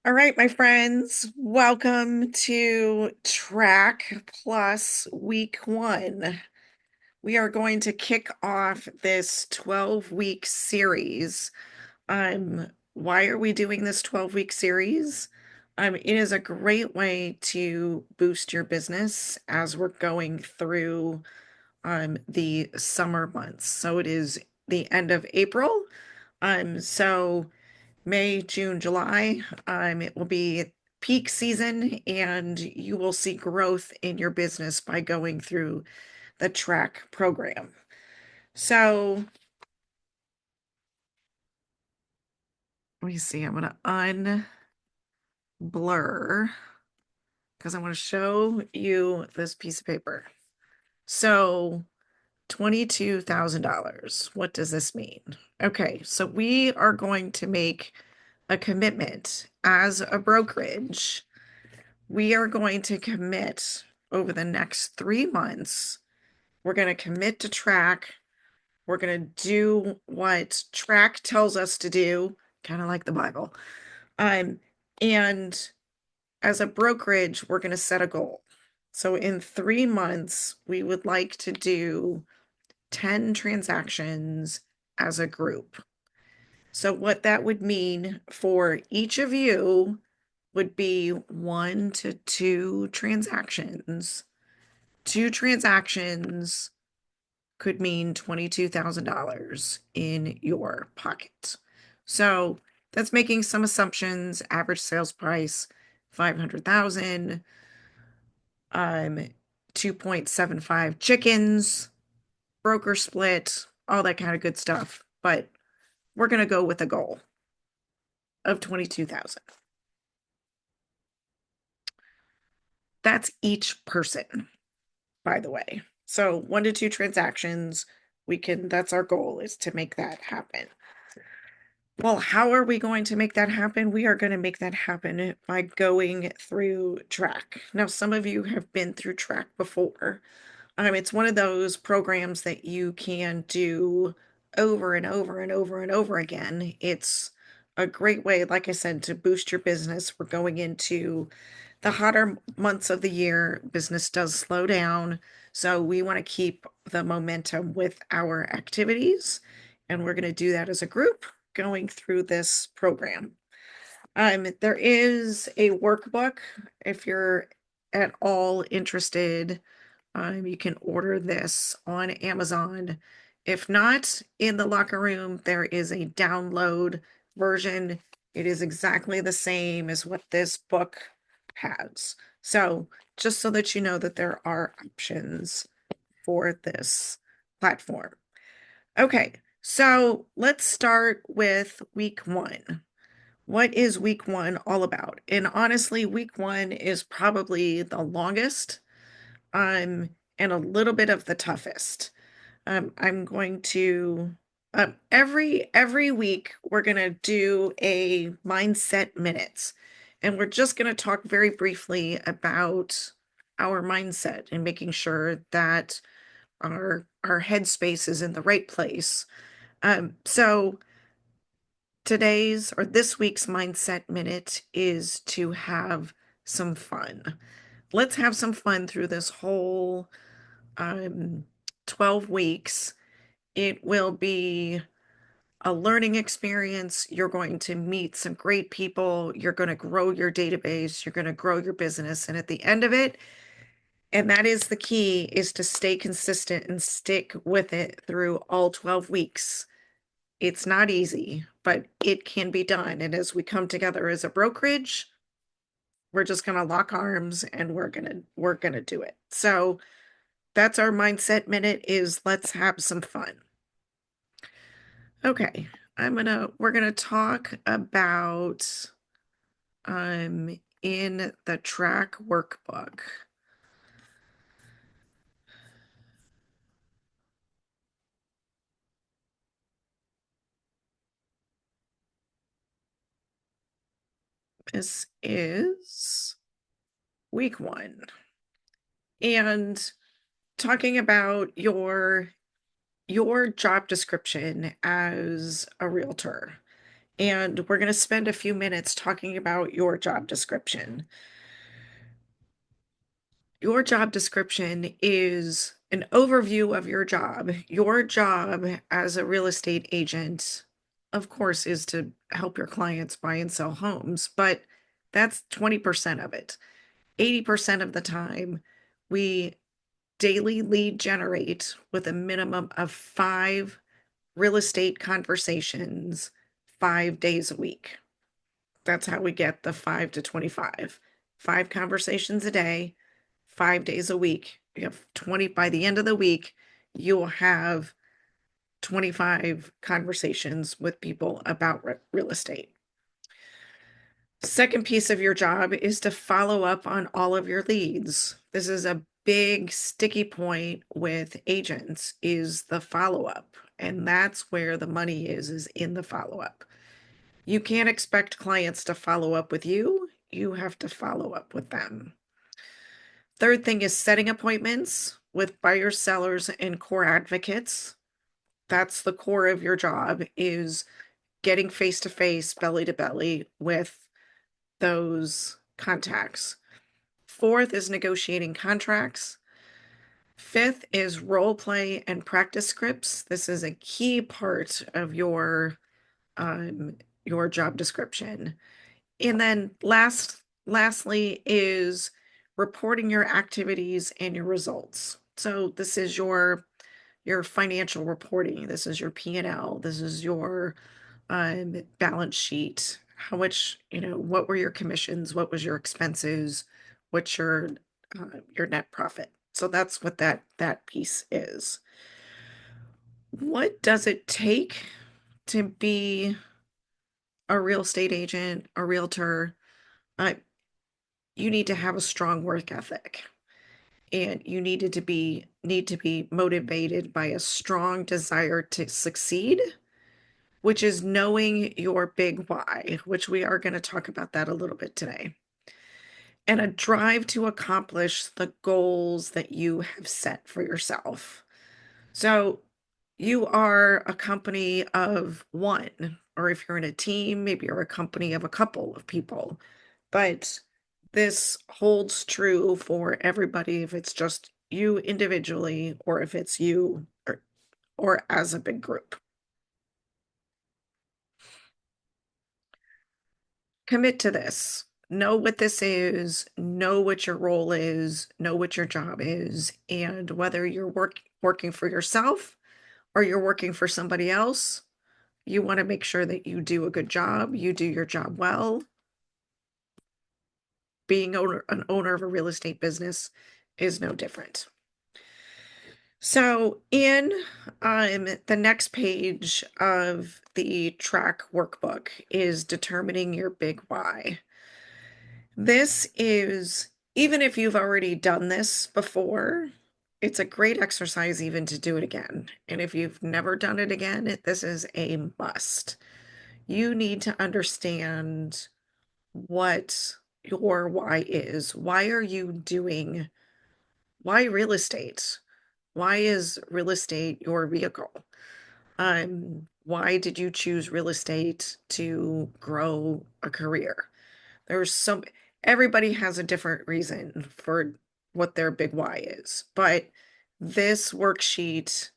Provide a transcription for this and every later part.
All right, my friends, welcome to Track Plus Week 1. We are going to kick off this 12-week series. Why are we doing this 12-week series? It is a great way to boost your business as we're going through the summer months. So it is the end of April. So May, June, July. It will be peak season and you will see growth in your business by going through the track program. So let me see, I'm going to unblur because I want to show you this piece of paper. So $22,000. What does this mean? Okay, so we are going to make a commitment as a brokerage. We are going to commit over the next 3 months. We're going to commit to track. We're going to do what track tells us to do, kind of like the Bible. And as a brokerage, we're going to set a goal. So in 3 months, we would like to do 10 transactions as a group. So what that would mean for each of you would be 1 to 2 transactions. 2 transactions could mean $22,000 in your pocket. So that's making some assumptions. Average sales price, 500,000, 2.75 chickens, broker split, all that kind of good stuff. But we're going to go with a goal of 22,000. That's each person, by the way. So 1 to 2 transactions, that's our goal, is to make that happen. Well, how are we going to make that happen? We are going to make that happen by going through track. Now, some of you have been through track before. It's one of those programs that you can do over and over and over and over again. It's a great way, like I said, to boost your business. We're going into the hotter months of the year. Business does slow down, so we want to keep the momentum with our activities, and we're going to do that as a group going through this program. There is a workbook if you're at all interested. You can order this on Amazon. If not, in the locker room, there is a download version. It is exactly the same as what this book has. So just so that you know that there are options for this platform. Okay, so let's start with week 1. What is week 1 all about? And honestly, week 1 is probably the longest and a little bit of the toughest. I'm going to every week we're going to do a mindset minutes, and we're just going to talk very briefly about our mindset and making sure that our headspace is in the right place. So this week's mindset minute is to have some fun. Let's have some fun through this whole 12 weeks. It will be a learning experience. You're going to meet some great people. You're going to grow your database. You're going to grow your business. And at the end of it, and that is the key, is to stay consistent and stick with it through all 12 weeks. It's not easy, but it can be done. And as we come together as a brokerage, we're just going to lock arms and we're going to do it. So that's our mindset minute, is let's have some fun. Okay, we're gonna talk about in the track workbook. This is week 1. And talking about your job description as a realtor. And we're going to spend a few minutes talking about your job description. Your job description is an overview of your job. Your job as a real estate agent, of course, is to help your clients buy and sell homes, but that's 20% of it. 80% of the time, we daily lead generate with a minimum of 5 real estate conversations 5 days a week. That's how we get the 5 to 25. 5 conversations a day, 5 days a week. You have 20 by the end of the week, you'll have 25 conversations with people about real estate. Second piece of your job is to follow up on all of your leads. This is a big sticky point with agents is the follow-up. And that's where the money is in the follow-up. You can't expect clients to follow up with you. You have to follow up with them. Third thing is setting appointments with buyers, sellers, and core advocates. That's the core of your job, is getting face-to-face, belly-to-belly with those contacts. Fourth is negotiating contracts. Fifth is role play and practice scripts. This is a key part of your job description. And then lastly is reporting your activities and your results. So this is your financial reporting. This is your P&L. This is your balance sheet. How much, what were your commissions? What was your expenses? What's your net profit? So that's what that piece is. What does it take to be a real estate agent, a realtor? You need to have a strong work ethic, and you need to be motivated by a strong desire to succeed, which is knowing your big why, which we are going to talk about that a little bit today, and a drive to accomplish the goals that you have set for yourself. So you are a company of one, or if you're in a team, maybe you're a company of a couple of people, but this holds true for everybody if it's just you individually or if it's you or as a big group. Commit to this. Know what this is, know what your role is, know what your job is, and whether you're working for yourself or you're working for somebody else, you want to make sure that you do a good job, you do your job well. Being an owner of a real estate business is no different. So in the next page of the track workbook is determining your big why. This is, even if you've already done this before, it's a great exercise even to do it again. And if you've never done it again, this is a must. You need to understand what your why is. Why are you doing, why real estate? Why is real estate your vehicle? Why did you choose real estate to grow a career? Everybody has a different reason for what their big why is, but this worksheet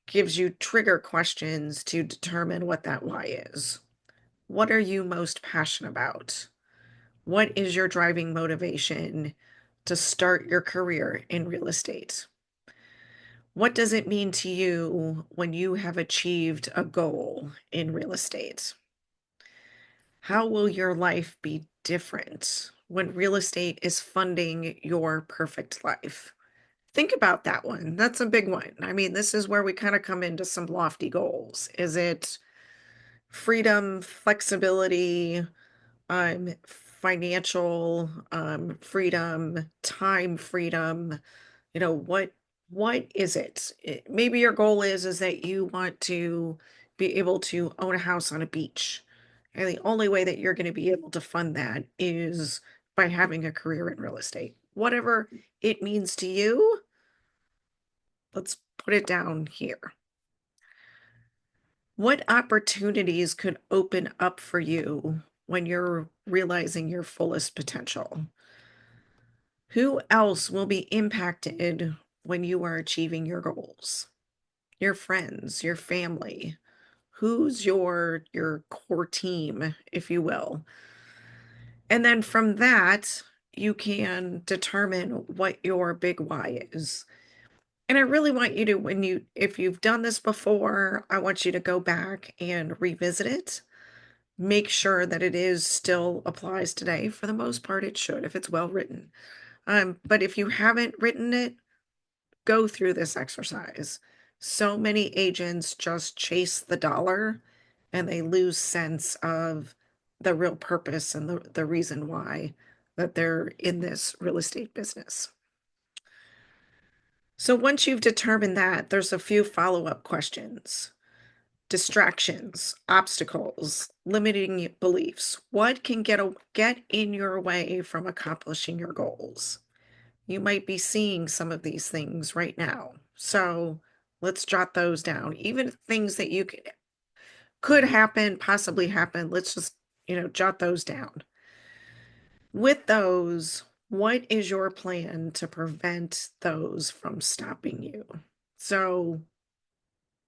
gives you trigger questions to determine what that why is. What are you most passionate about? What is your driving motivation to start your career in real estate? What does it mean to you when you have achieved a goal in real estate? How will your life be different when real estate is funding your perfect life? Think about that one. That's a big one. I mean, this is where we kind of come into some lofty goals. Is it freedom, flexibility, financial freedom, time freedom? What is it? Maybe your goal is that you want to be able to own a house on a beach. And the only way that you're going to be able to fund that is by having a career in real estate. Whatever it means to you, let's put it down here. What opportunities could open up for you when you're realizing your fullest potential? Who else will be impacted when you are achieving your goals? Your friends, your family. Who's your core team, if you will? And then from that, you can determine what your big why is. And I really want you to, if you've done this before, I want you to go back and revisit it. Make sure that it is still applies today. For the most part, it should if it's well written. But if you haven't written it, go through this exercise. So many agents just chase the dollar and they lose sense of the real purpose and the reason why that they're in this real estate business. So once you've determined that, there's a few follow-up questions. Distractions, obstacles, limiting beliefs. What can get in your way from accomplishing your goals? You might be seeing some of these things right now. So let's jot those down. Even things that you could happen, possibly happen. Let's just, jot those down. With those, what is your plan to prevent those from stopping you? So,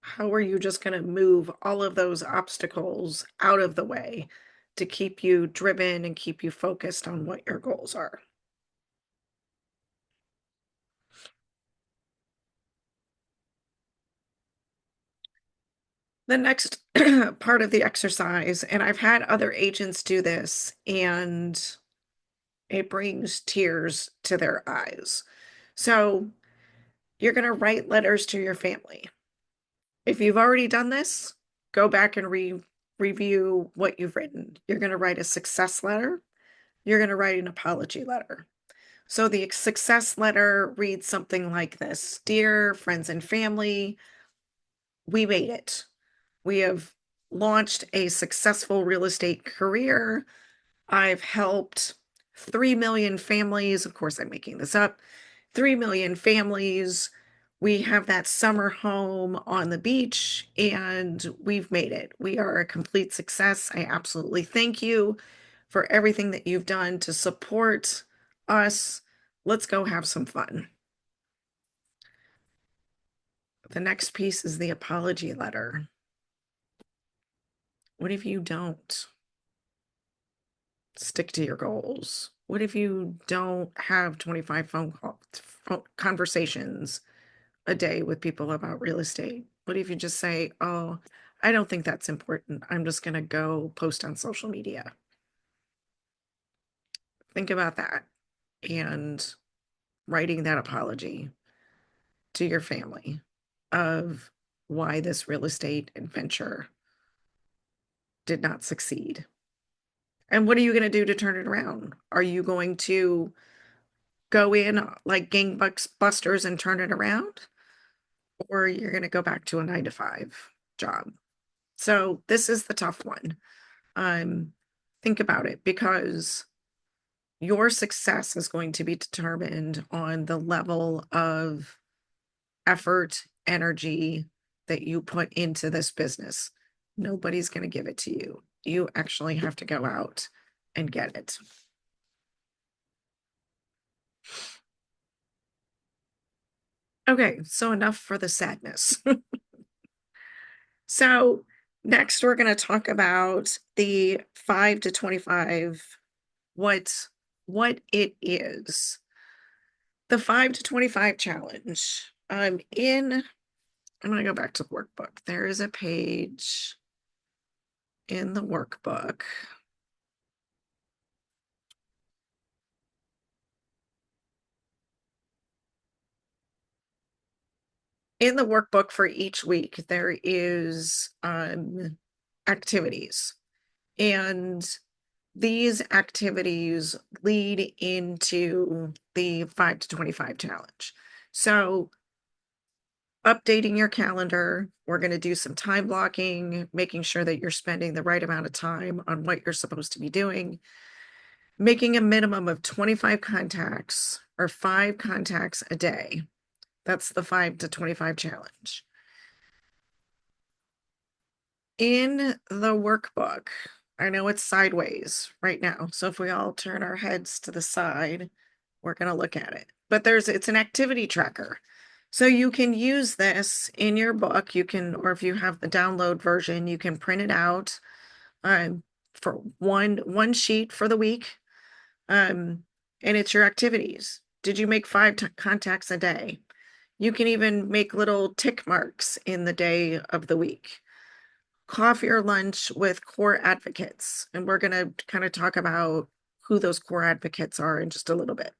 how are you just going to move all of those obstacles out of the way to keep you driven and keep you focused on what your goals are? The next part of the exercise, and I've had other agents do this, and it brings tears to their eyes. So, you're going to write letters to your family. If you've already done this, go back and review what you've written. You're going to write a success letter. You're going to write an apology letter. So the success letter reads something like this: Dear friends and family, we made it. We have launched a successful real estate career. I've helped 3 million families. Of course, I'm making this up. 3 million families. We have that summer home on the beach and we've made it. We are a complete success. I absolutely thank you for everything that you've done to support us. Let's go have some fun. The next piece is the apology letter. What if you don't stick to your goals? What if you don't have 25 conversations a day with people about real estate? What if you just say, oh, I don't think that's important. I'm just going to go post on social media. Think about that and writing that apology to your family of why this real estate adventure did not succeed. And what are you going to do to turn it around? Are you going to go in like gangbusters and turn it around? Or you're going to go back to a 9 to 5 job? So this is the tough one. Think about it, because your success is going to be determined on the level of effort, energy that you put into this business. Nobody's going to give it to you. You actually have to go out and get it. Okay, so enough for the sadness. So next we're going to talk about the 5 to 25, what it is. The 5 to 25 challenge. I'm going to go back to the workbook. There is a page in the workbook. In the workbook for each week, there is activities. And these activities lead into the 5 to 25 challenge. So updating your calendar, we're going to do some time blocking, making sure that you're spending the right amount of time on what you're supposed to be doing, making a minimum of 25 contacts or 5 contacts a day. That's the 5 to 25 challenge. In the workbook, I know it's sideways right now, so if we all turn our heads to the side, we're going to look at it. But it's an activity tracker. So you can use this in your book. You can, or if you have the download version, you can print it out for one sheet for the week. And it's your activities. Did you make 5 contacts a day? You can even make little tick marks in the day of the week. Coffee or lunch with core advocates. And we're going to kind of talk about who those core advocates are in just a little bit.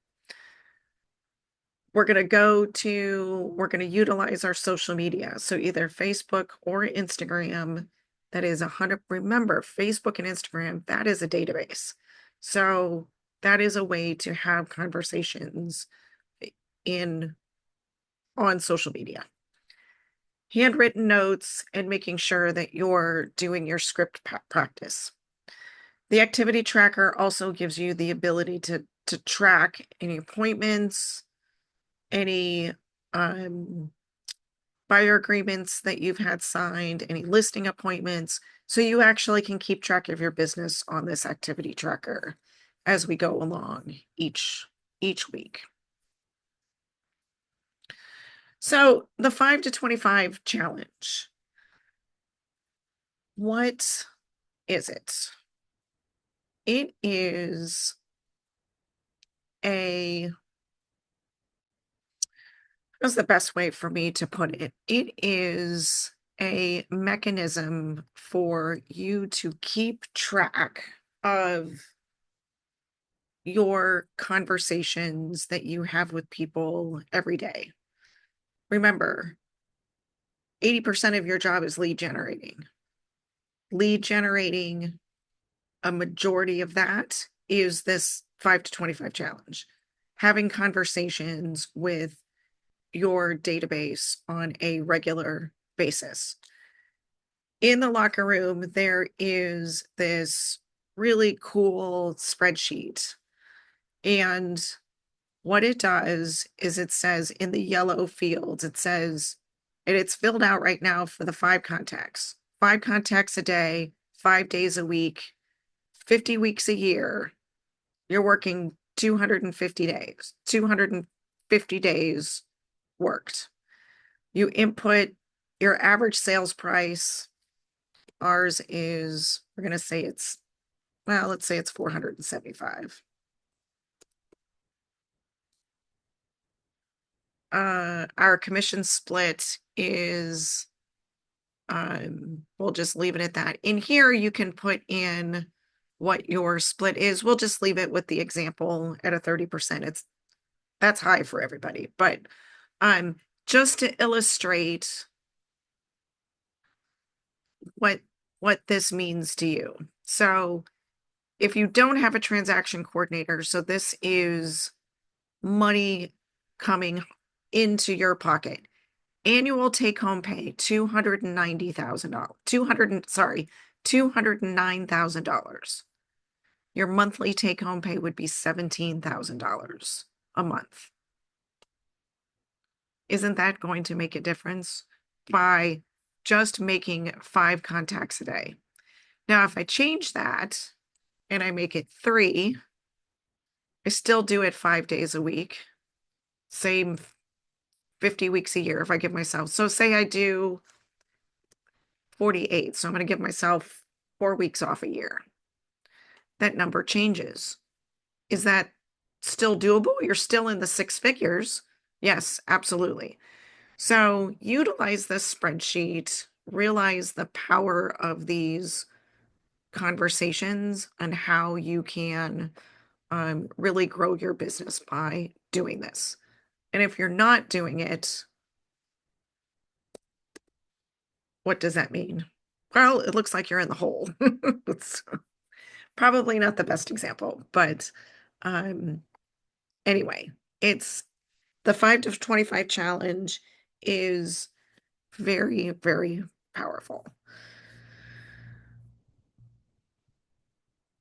We're going to utilize our social media. So either Facebook or Instagram. That is 100. Remember, Facebook and Instagram, that is a database. So that is a way to have conversations on social media. Handwritten notes and making sure that you're doing your script practice. The activity tracker also gives you the ability to track any appointments, any buyer agreements that you've had signed, any listing appointments. So you actually can keep track of your business on this activity tracker as we go along each week. So the 5 to 25 challenge. What is it? It is what's the best way for me to put it? It is a mechanism for you to keep track of your conversations that you have with people every day. Remember, 80% of your job is lead generating. Lead generating, a majority of that is this 5 to 25 challenge. Having conversations with your database on a regular basis. In the locker room, there is this really cool spreadsheet. And what it does is it says in the yellow fields, it says, and it's filled out right now for the 5 contacts. 5 contacts a day, 5 days a week, 50 weeks a year. You're working 250 days, 250 days worked. You input your average sales price. Ours is, we're going to say let's say it's 475. Our commission split is, we'll just leave it at that. In here, you can put in what your split is. We'll just leave it with the example at a 30%. That's high for everybody, but just to illustrate what this means to you. So if you don't have a transaction coordinator, so this is money coming into your pocket. Annual take-home pay, $209,000. $209,000. Your monthly take-home pay would be $17,000 a month. Isn't that going to make a difference by just making 5 contacts a day? Now, if I change that and I make it 3, I still do it 5 days a week, same 50 weeks a year if I give myself. So say I do 48. So I'm going to give myself 4 weeks off a year. That number changes. Is that still doable? You're still in the 6 figures. Yes, absolutely. So utilize this spreadsheet, realize the power of these conversations and how you can really grow your business by doing this. And if you're not doing it, what does that mean? Well, it looks like you're in the hole. It's probably not the best example, but anyway, it's the 5 to 25 challenge is very, very powerful.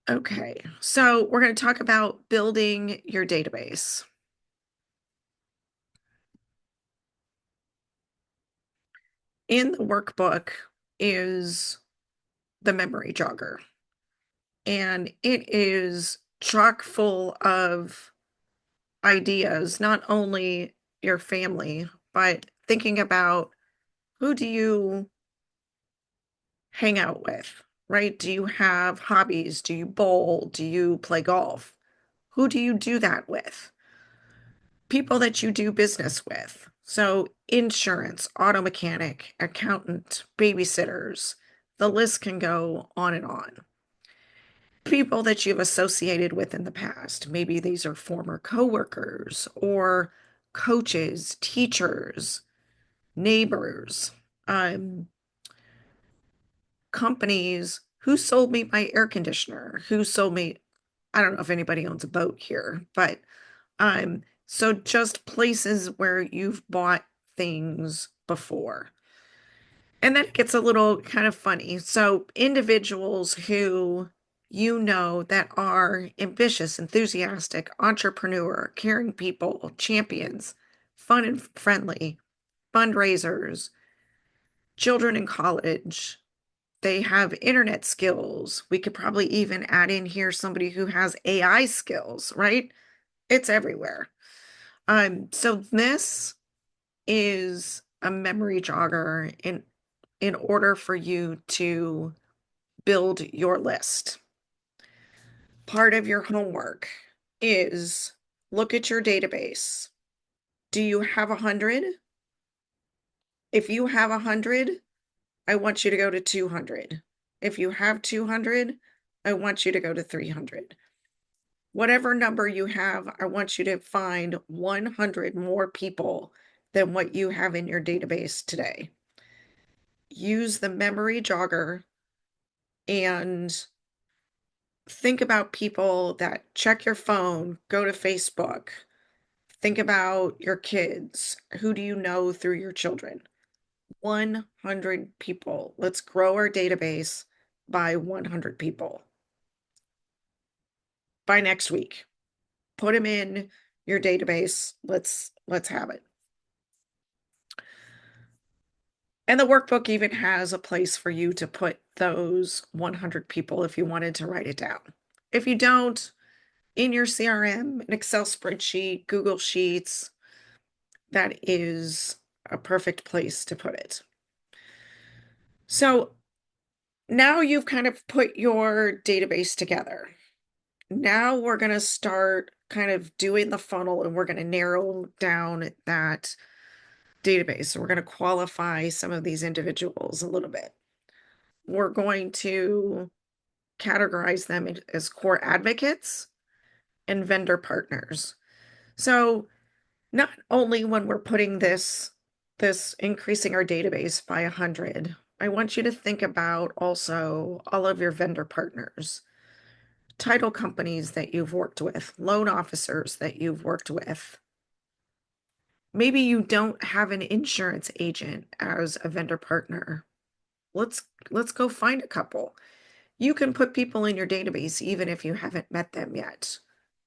Okay, so we're going to talk about building your database. In the workbook is the memory jogger. And it is chock full of ideas, not only your family, but thinking about who do you hang out with, right? Do you have hobbies? Do you bowl? Do you play golf? Who do you do that with? People that you do business with. So, insurance, auto mechanic, accountant, babysitters, the list can go on and on. People that you've associated with in the past. Maybe these are former coworkers or coaches, teachers, neighbors, um, companies. Who sold me my air conditioner? Who sold me? I don't know if anybody owns a boat here, but so just places where you've bought things before. And then it gets a little kind of funny. So individuals who you know that are ambitious, enthusiastic, entrepreneur, caring people, champions, fun and friendly, fundraisers, children in college, they have internet skills. We could probably even add in here somebody who has AI skills, right? It's everywhere. So this is a memory jogger in order for you to build your list. Part of your homework is look at your database. Do you have 100? If you have 100, I want you to go to 200. If you have 200, I want you to go to 300. Whatever number you have, I want you to find 100 more people than what you have in your database today. Use the memory jogger and think about people that check your phone, go to Facebook. Think about your kids. Who do you know through your children? 100 people. Let's grow our database by 100 people by next week. Put them in your database. Let's have it. And the workbook even has a place for you to put those 100 people if you wanted to write it down. If you don't, in your CRM, an Excel spreadsheet, Google Sheets, that is a perfect place to put it. So now you've kind of put your database together. Now we're going to start kind of doing the funnel and we're going to narrow down that database. So we're going to qualify some of these individuals a little bit. We're going to categorize them as core advocates and vendor partners. So not only when we're putting this increasing our database by 100, I want you to think about also all of your vendor partners, title companies that you've worked with, loan officers that you've worked with. Maybe you don't have an insurance agent as a vendor partner. Let's go find a couple. You can put people in your database even if you haven't met them yet,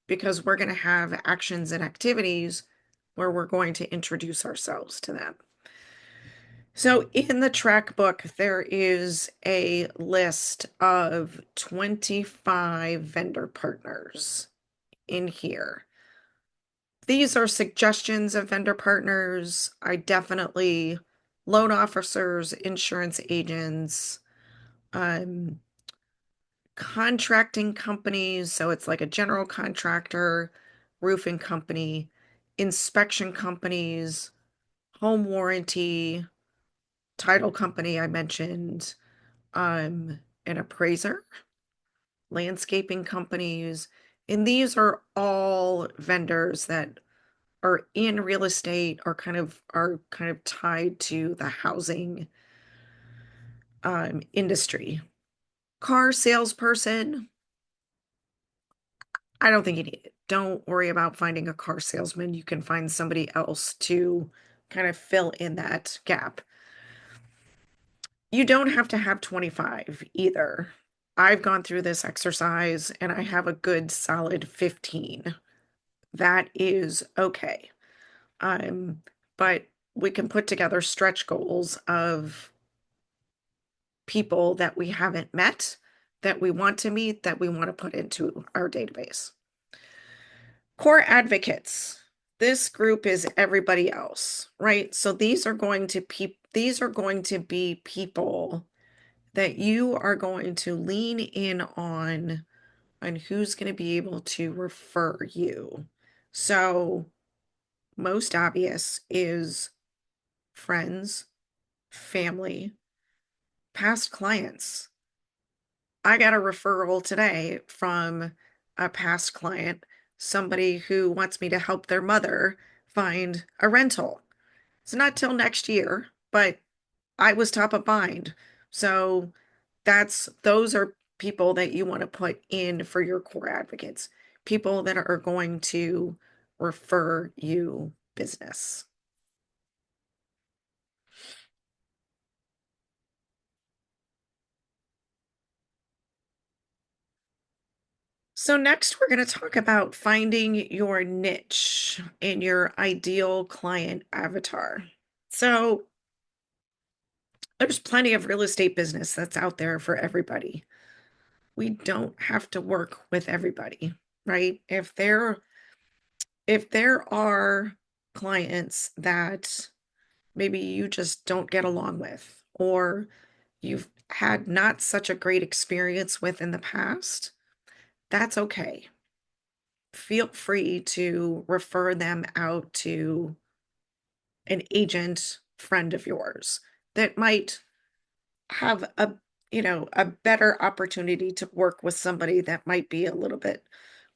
because we're going to have actions and activities where we're going to introduce ourselves to them. So in the track book, there is a list of 25 vendor partners in here. These are suggestions of vendor partners. I definitely, loan officers, insurance agents, contracting companies. So it's like a general contractor, roofing company, inspection companies, home warranty, title company I mentioned, an appraiser, landscaping companies. And these are all vendors that are in real estate or are kind of tied to the housing industry. Car salesperson, I don't think you need it. Don't worry about finding a car salesman. You can find somebody else to kind of fill in that gap. You don't have to have 25 either. I've gone through this exercise and I have a good solid 15. That is okay. But we can put together stretch goals of people that we haven't met, that we want to meet, that we want to put into our database. Core advocates. This group is everybody else, right? So these are going to be people that you are going to lean in on who's going to be able to refer you. So most obvious is friends, family, past clients. I got a referral today from a past client, somebody who wants me to help their mother find a rental. It's not till next year, but I was top of mind. So those are people that you want to put in for your core advocates, people that are going to refer you business. So next we're going to talk about finding your niche in your ideal client avatar. So there's plenty of real estate business that's out there for everybody. We don't have to work with everybody, right? If there are clients that maybe you just don't get along with, or you've had not such a great experience with in the past, that's okay. Feel free to refer them out to an agent friend of yours that might have a better opportunity to work with somebody that might be a little bit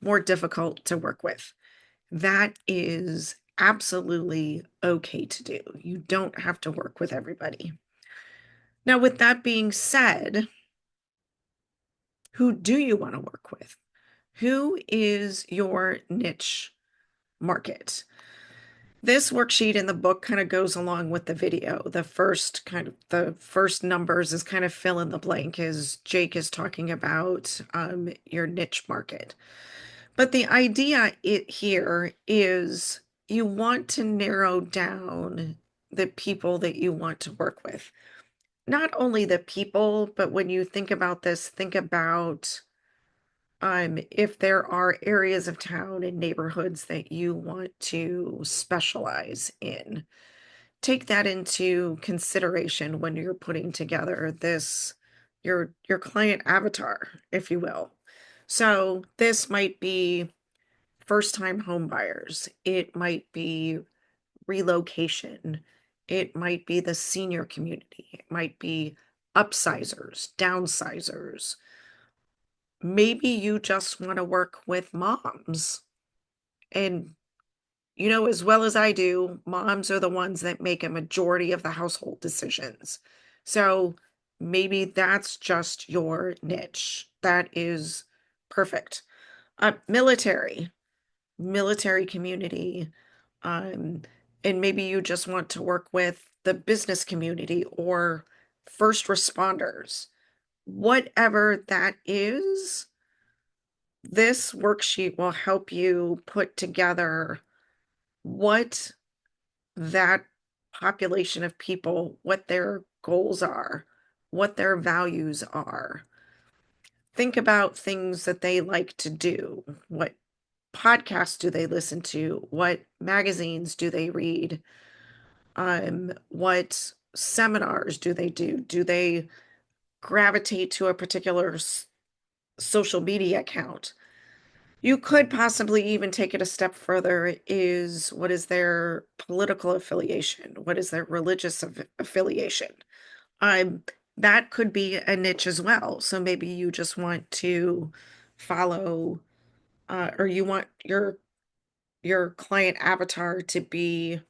more difficult to work with. That is absolutely okay to do. You don't have to work with everybody. Now, with that being said, who do you want to work with? Who is your niche market? This worksheet in the book kind of goes along with the video. The first numbers is kind of fill in the blank as Jake is talking about your niche market. But the idea here is you want to narrow down the people that you want to work with. Not only the people, but when you think about this, think about if there are areas of town and neighborhoods that you want to specialize in. Take that into consideration when you're putting together your client avatar, if you will. So this might be first-time home buyers. It might be relocation. It might be the senior community. It might be upsizers, downsizers. Maybe you just want to work with moms. And as well as I do, moms are the ones that make a majority of the household decisions. So maybe that's just your niche. That is perfect. Military community. Um, and maybe you just want to work with the business community or first responders. Whatever that is, this worksheet will help you put together what that population of people, what their goals are, what their values are. Think about things that they like to do. What podcasts do they listen to? What magazines do they read? What seminars do they do? Do they gravitate to a particular social media account? You could possibly even take it a step further is what is their political affiliation? What is their religious affiliation? Um, that could be a niche as well. So maybe you just want to follow, or you want your client avatar to be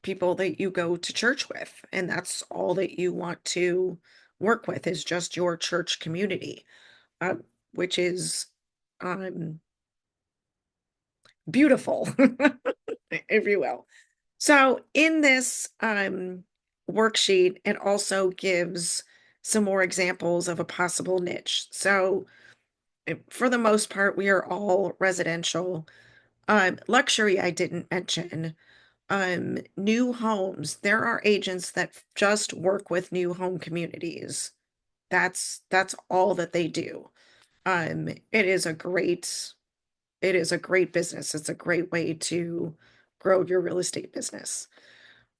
people that you go to church with, and that's all that you want to work with is just your church community, uh, which is um beautiful, if you will. So in this worksheet, it also gives some more examples of a possible niche. So for the most part, we are all residential. Luxury, I didn't mention. New homes. There are agents that just work with new home communities. That's all that they do. It is a great business. It's a great way to grow your real estate business.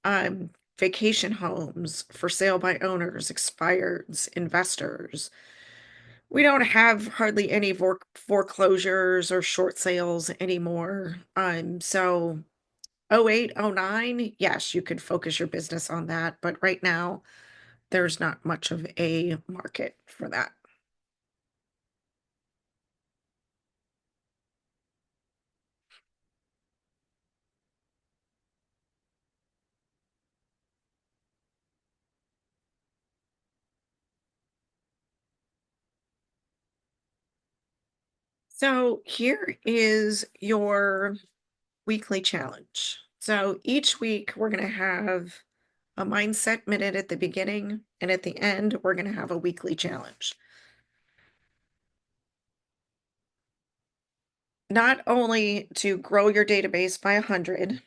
Um, Vacation homes for sale by owners, expireds, investors. We don't have hardly any foreclosures or short sales anymore. So 08, 09, yes, you could focus your business on that, but right now there's not much of a market for that. So here is your weekly challenge. So each week we're going to have a mindset minute at the beginning, and at the end, we're going to have a weekly challenge. Not only to grow your database by 100,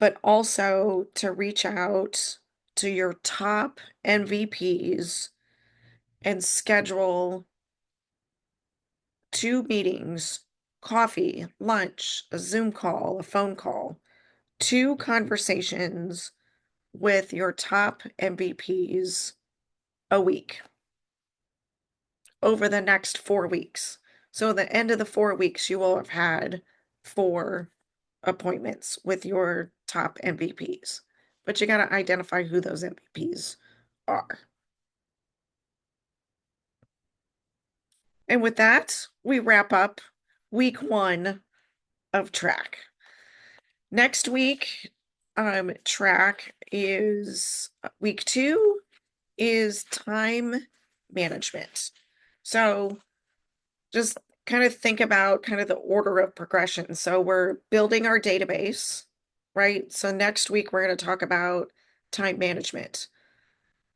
but also to reach out to your top MVPs and schedule 2 meetings, coffee, lunch, a Zoom call, a phone call, 2 conversations with your top MVPs a week over the next 4 weeks. So at the end of the 4 weeks, you will have had 4 appointments with your top MVPs. But you got to identify who those MVPs are. And with that, we wrap up week 1 of track. Next week, track is week 2 is time management. So just kind of think about kind of the order of progression. So we're building our database, right? So next week we're going to talk about time management.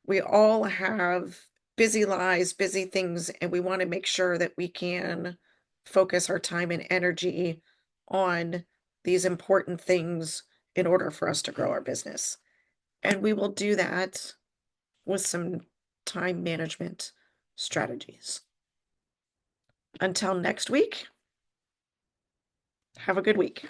We all have busy lives, busy things, and we want to make sure that we can focus our time and energy on these important things in order for us to grow our business. And we will do that with some time management strategies. Until next week, have a good week.